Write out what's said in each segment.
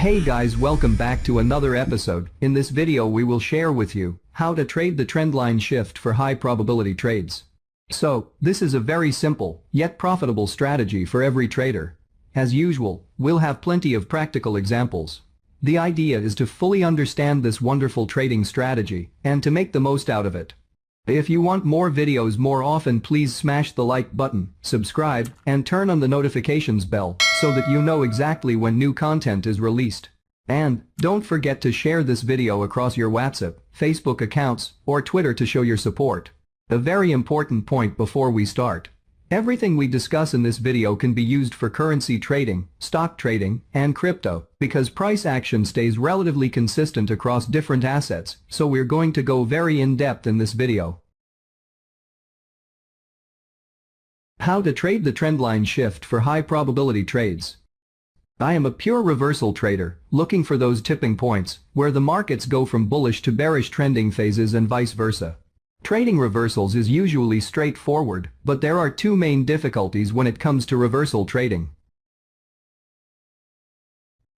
Hey guys, welcome back to another episode. In this video we will share with you how to trade the trendline shift for high probability trades. So, this is a very simple, yet profitable strategy for every trader. As usual, we'll have plenty of practical examples. The idea is to fully understand this wonderful trading strategy and to make the most out of it. If you want more videos more often, please smash the like button, subscribe, and turn on the notifications bell so that you know exactly when new content is released. And don't forget to share this video across your WhatsApp, Facebook accounts, or Twitter to show your support. A very important point before we start. Everything we discuss in this video can be used for currency trading, stock trading, and crypto, because price action stays relatively consistent across different assets, so we're going to go very in-depth in this video. How to trade the trendline shift for high probability trades. I am a pure reversal trader, looking for those tipping points, where the markets go from bullish to bearish trending phases and vice versa. Trading reversals is usually straightforward, but there are two main difficulties when it comes to reversal trading.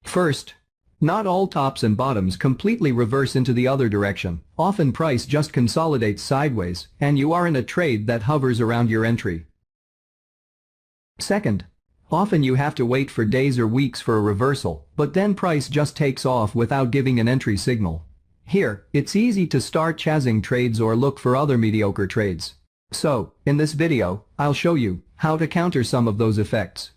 First, not all tops and bottoms completely reverse into the other direction. Often price just consolidates sideways, and you are in a trade that hovers around your entry. Second, often you have to wait for days or weeks for a reversal, but then price just takes off without giving an entry signal. Here, it's easy to start chasing trades or look for other mediocre trades. So, in this video, I'll show you how to counter some of those effects.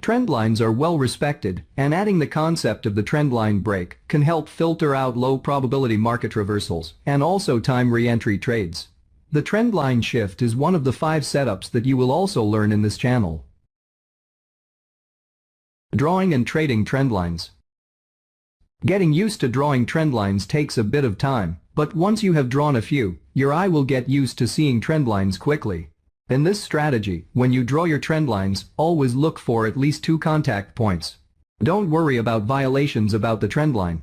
Trendlines are well respected, and adding the concept of the trendline break can help filter out low probability market reversals and also time re-entry trades. The trendline shift is one of the 5 setups that you will also learn in this channel. Drawing and trading trendlines. Getting used to drawing trendlines takes a bit of time, but once you have drawn a few, your eye will get used to seeing trendlines quickly. In this strategy, when you draw your trendlines, always look for at least 2 contact points. Don't worry about violations about the trendline.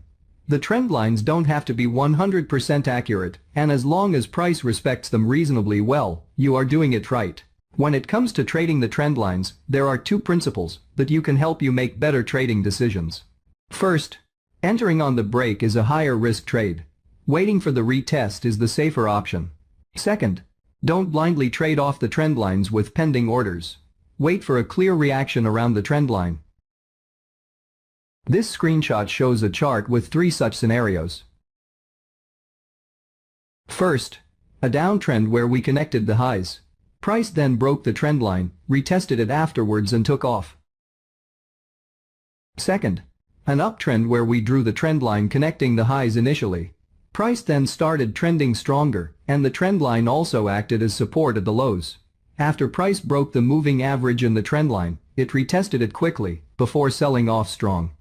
The trendlines don't have to be 100% accurate, and as long as price respects them reasonably well, you are doing it right. When it comes to trading the trendlines, there are 2 principles that you can help you make better trading decisions. First, entering on the break is a higher risk trade. Waiting for the retest is the safer option. Second, don't blindly trade off the trendlines with pending orders. Wait for a clear reaction around the trendline. This screenshot shows a chart with 3 such scenarios. First, a downtrend where we connected the highs. Price then broke the trendline, retested it afterwards and took off. Second, an uptrend where we drew the trendline connecting the highs initially. Price then started trending stronger, and the trendline also acted as support at the lows. After price broke the moving average in the trendline, it retested it quickly, before selling off strong.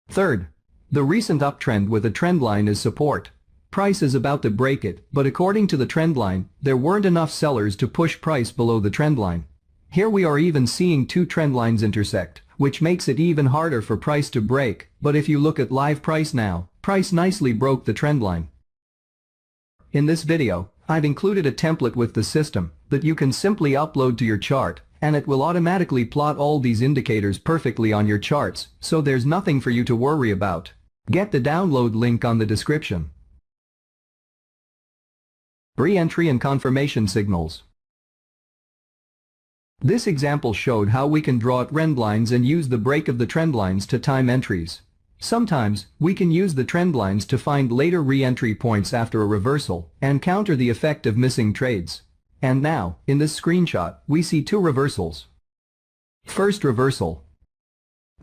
Third, the recent uptrend with a trendline is support. Price is about to break it, but according to the trendline, there weren't enough sellers to push price below the trendline. Here we are even seeing 2 trendlines intersect, which makes it even harder for price to break, but if you look at live price now, price nicely broke the trendline. In this video, I've included a template with the system that you can simply upload to your chart, and it will automatically plot all these indicators perfectly on your charts, so there's nothing for you to worry about. Get the download link on the description. Re-entry and confirmation signals. This example showed how we can draw trendlines and use the break of the trendlines to time entries. Sometimes, we can use the trendlines to find later re-entry points after a reversal and counter the effect of missing trades. And now, in this screenshot, we see 2 reversals. First reversal.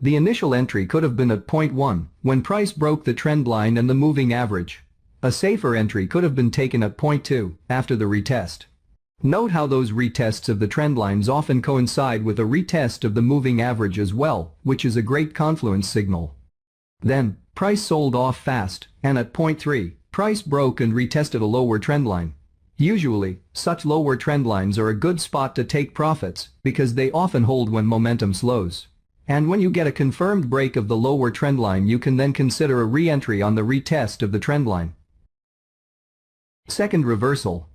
The initial entry could have been at point 1, when price broke the trend line and the moving average. A safer entry could have been taken at point 2, after the retest. Note how those retests of the trend lines often coincide with a retest of the moving average as well, which is a great confluence signal. Then, price sold off fast, and at point 3, price broke and retested a lower trend line. Usually, such lower trend lines are a good spot to take profits because they often hold when momentum slows. And when you get a confirmed break of the lower trend line, you can then consider a re-entry on the retest of the trend line. Second reversal.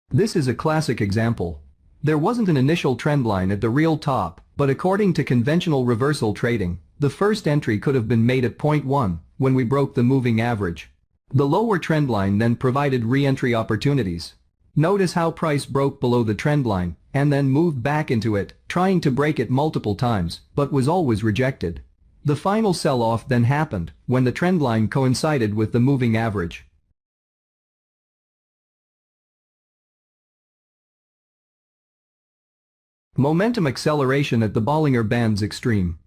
This is a classic example. There wasn't an initial trend line at the real top, But according to conventional reversal trading, the first entry could have been made at point 1, when we broke the moving average. The lower trend line then provided re-entry opportunities. Notice how price broke below the trend line, and then moved back into it, trying to break it multiple times, but was always rejected. The final sell-off then happened, when the trend line coincided with the moving average. Momentum acceleration at the Bollinger Band's extreme.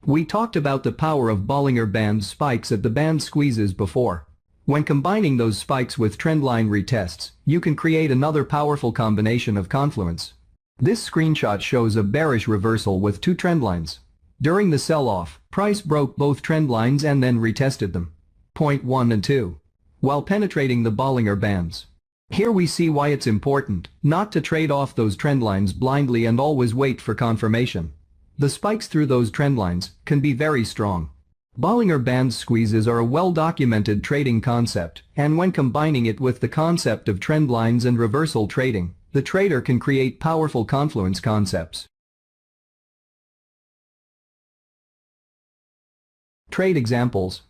We talked about the power of Bollinger Band spikes at the band squeezes before. When combining those spikes with trendline retests, you can create another powerful combination of confluence. This screenshot shows a bearish reversal with two trendlines. During the sell-off, price broke both trendlines and then retested them. Point 1 and 2. While penetrating the Bollinger Bands. Here we see why it's important not to trade off those trendlines blindly and always wait for confirmation. The spikes through those trendlines can be very strong. Bollinger Band squeezes are a well-documented trading concept, and when combining it with the concept of trend lines and reversal trading, the trader can create powerful confluence concepts. Trade examples.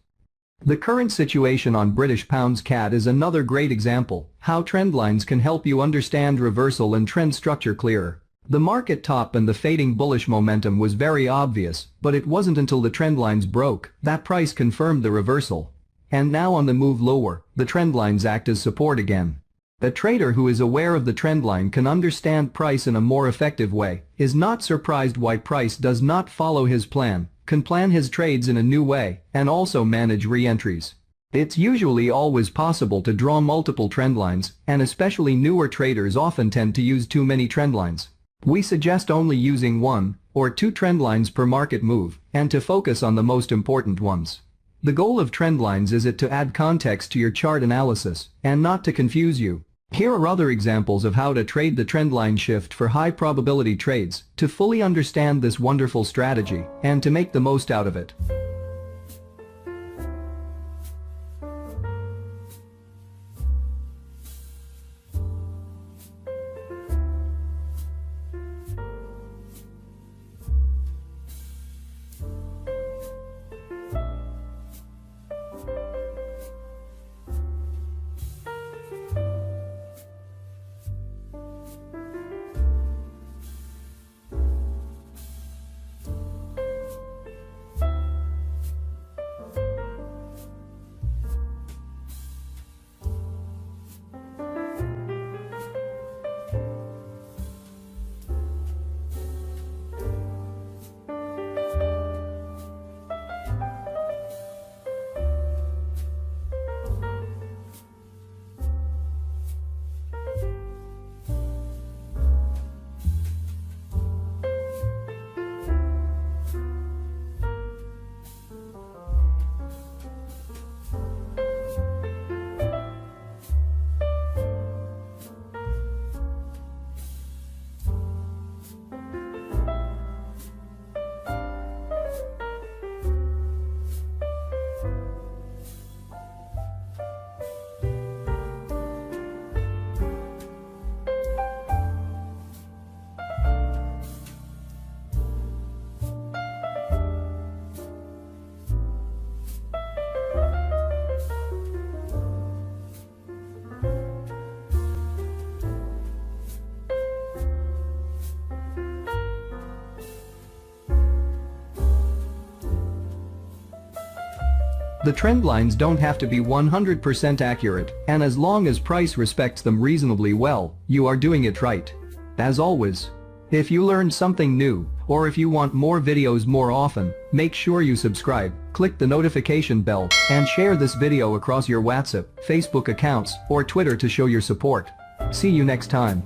The current situation on British Pounds CAD is another great example how trend lines can help you understand reversal and trend structure clearer. The market top and the fading bullish momentum was very obvious, but it wasn't until the trend lines broke that price confirmed the reversal. And now on the move lower, the trend lines act as support again. A trader who is aware of the trend line can understand price in a more effective way, is not surprised why price does not follow his plan, can plan his trades in a new way, and also manage re-entries. It's usually always possible to draw multiple trend lines, and especially newer traders often tend to use too many trend lines. We suggest only using 1 or 2 trend lines per market move, and to focus on the most important ones. The goal of trend lines is to add context to your chart analysis, and not to confuse you. Here are other examples of how to trade the trendline shift for high probability trades to fully understand this wonderful strategy and to make the most out of it. The trend lines don't have to be 100% accurate, and as long as price respects them reasonably well, you are doing it right. As always, if you learned something new, or if you want more videos more often, make sure you subscribe, click the notification bell, and share this video across your WhatsApp, Facebook accounts, or Twitter to show your support. See you next time.